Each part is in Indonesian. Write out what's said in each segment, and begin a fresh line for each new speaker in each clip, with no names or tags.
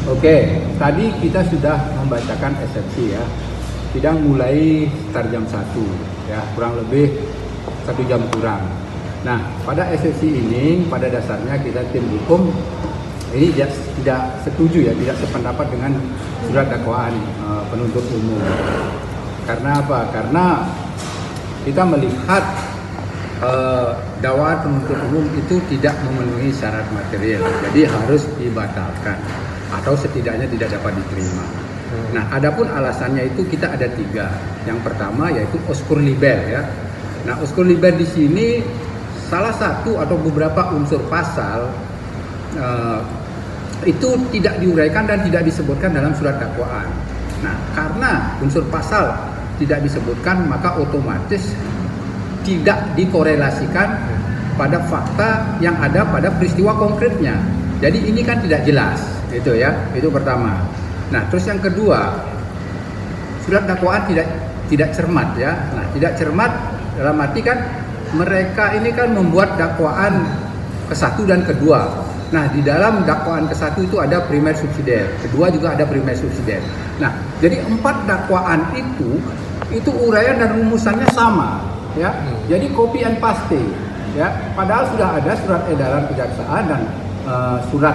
Oke, tadi kita sudah membacakan eksepsi ya. Sidang mulai start jam 1 ya, kurang lebih 1 jam kurang. Nah, pada eksepsi ini pada dasarnya kita tim hukum ini tidak setuju ya, tidak sependapat dengan surat dakwaan penuntut umum. Karena apa? Karena kita melihat dakwaan penuntut umum itu tidak memenuhi syarat material, jadi harus dibatalkan atau setidaknya tidak dapat diterima. Nah, adapun alasannya itu kita ada 3. Yang pertama yaitu uskur liber ya. Nah, uskur liber di sini salah satu atau beberapa unsur pasal itu tidak diuraikan dan tidak disebutkan dalam surat dakwaan. Nah, karena unsur pasal tidak disebutkan, maka otomatis tidak dikorelasikan pada fakta yang ada pada peristiwa konkretnya. Jadi ini kan tidak jelas, gitu ya. Itu pertama. Nah, terus yang kedua, surat dakwaan tidak cermat ya. Nah, tidak cermat dalam arti kan mereka ini kan membuat dakwaan ke-1 dan ke-2. Nah, di dalam dakwaan ke-1 itu ada primer subsidiar, kedua juga ada primer subsidiar. Nah, jadi 4 dakwaan itu uraian dan rumusannya sama, ya. Jadi copy and paste, ya. Padahal sudah ada surat edaran kejaksaan dan surat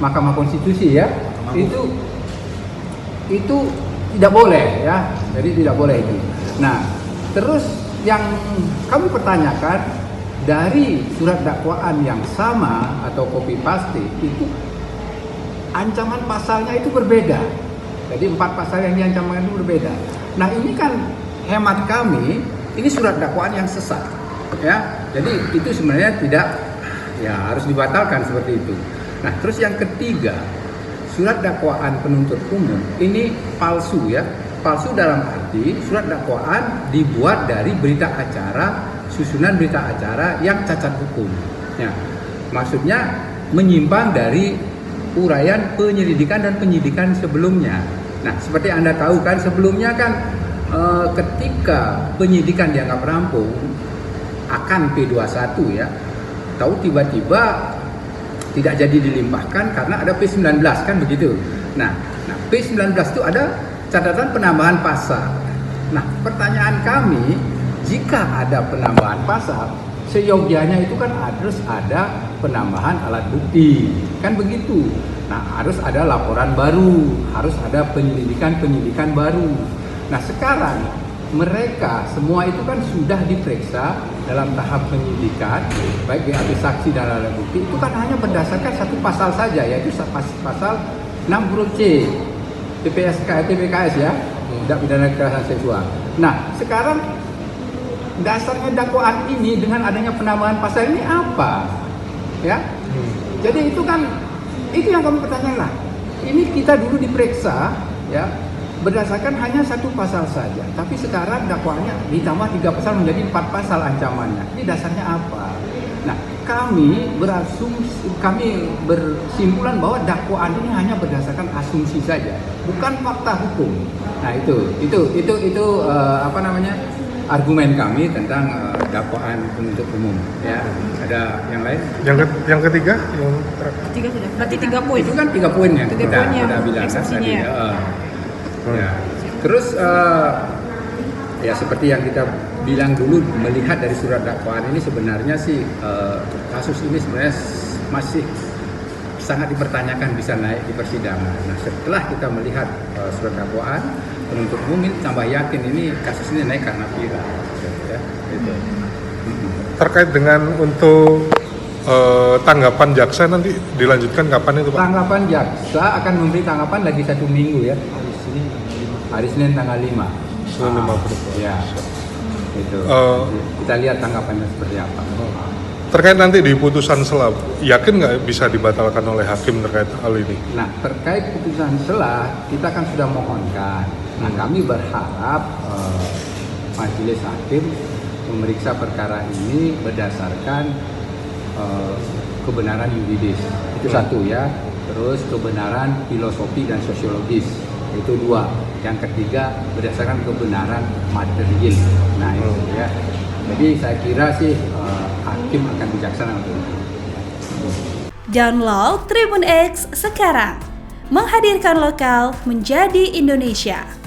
Mahkamah Konstitusi, ya. Itu tidak boleh, ya. Jadi tidak boleh itu. Nah, terus yang kami pertanyakan, dari surat dakwaan yang sama atau copy paste itu ancaman pasalnya itu berbeda. Jadi 4 pasal yang diancamkan itu berbeda. Nah, ini kan hemat kami, ini surat dakwaan yang sesat, ya. Jadi itu sebenarnya tidak, ya harus dibatalkan seperti itu. Nah, terus yang ketiga, surat dakwaan penuntut umum ini palsu ya. Palsu dalam arti surat dakwaan dibuat dari berita acara, susunan berita acara yang cacat hukum. Ya, maksudnya menyimpang dari uraian penyelidikan dan penyidikan sebelumnya. Nah, seperti Anda tahu kan sebelumnya kan ketika penyidikan dianggap rampung akan P21 ya, tahu tiba-tiba tidak jadi dilimpahkan karena ada P19 kan begitu. Nah P19 itu ada catatan penambahan pasal. Nah, pertanyaan kami, jika ada penambahan pasal, seyogianya itu kan harus ada penambahan alat bukti, kan begitu. Nah, harus ada laporan baru, harus ada penyelidikan baru. Nah, sekarang mereka semua itu kan sudah diperiksa dalam tahap penyidikan, baik BAP saksi dan alat bukti, itu kan hanya berdasarkan satu pasal saja, yaitu pasal 6 huruf C TPKS ya, tindak pidana kekerasan seksual. Nah, sekarang dasarnya dakwaan ini dengan adanya penambahan pasal ini apa? Ya, jadi itu kan itu yang kami pertanyakan lah. Ini kita dulu diperiksa ya berdasarkan hanya satu pasal saja, tapi sekarang dakwaannya ditambah 3 pasal menjadi 4 pasal ancamannya. Ini dasarnya apa? Nah, kami bersimpulan bahwa dakwaan ini hanya berdasarkan asumsi saja, bukan fakta hukum. Nah, itu argumen kami tentang dakwaan penuntut umum. Ya, ada yang lain?
Yang ketiga,
Tiga sudah. Berarti 3 poin.
Itu kan 3 poin yang
3 poin yang
kita bilang kan tadi.
eksepsinya ya.
Ya. Terus ya seperti yang kita bilang dulu, melihat dari surat dakwaan ini sebenarnya sih kasus ini sebenarnya masih sangat dipertanyakan bisa naik di persidangan. Nah, setelah kita melihat surat dakwaan penuntut umum ini tambah yakin ini kasus ini naik karena viral. Ya, gitu.
terkait dengan untuk tanggapan jaksa nanti dilanjutkan kapan itu Pak?
Tanggapan jaksa akan memberi tanggapan lagi 1 minggu ya. Hari Senin tanggal 5.
Senin 5 berapa?
Ya. Itu. Kita lihat tanggapannya seperti apa.
Terkait nanti di putusan sela, yakin nggak bisa dibatalkan oleh hakim terkait hal ini?
Nah, terkait putusan sela, kita kan sudah mohonkan. Nah, kami berharap majelis hakim memeriksa perkara ini berdasarkan kebenaran yuridis. Itu satu ya. Terus kebenaran filosofi dan sosiologis. Itu 2. Yang ketiga berdasarkan kebenaran material. Nah, itu ya. Jadi saya kira sih hakim akan bijaksana untuk itu.
Download Tribun X sekarang, Menghadirkan lokal menjadi Indonesia.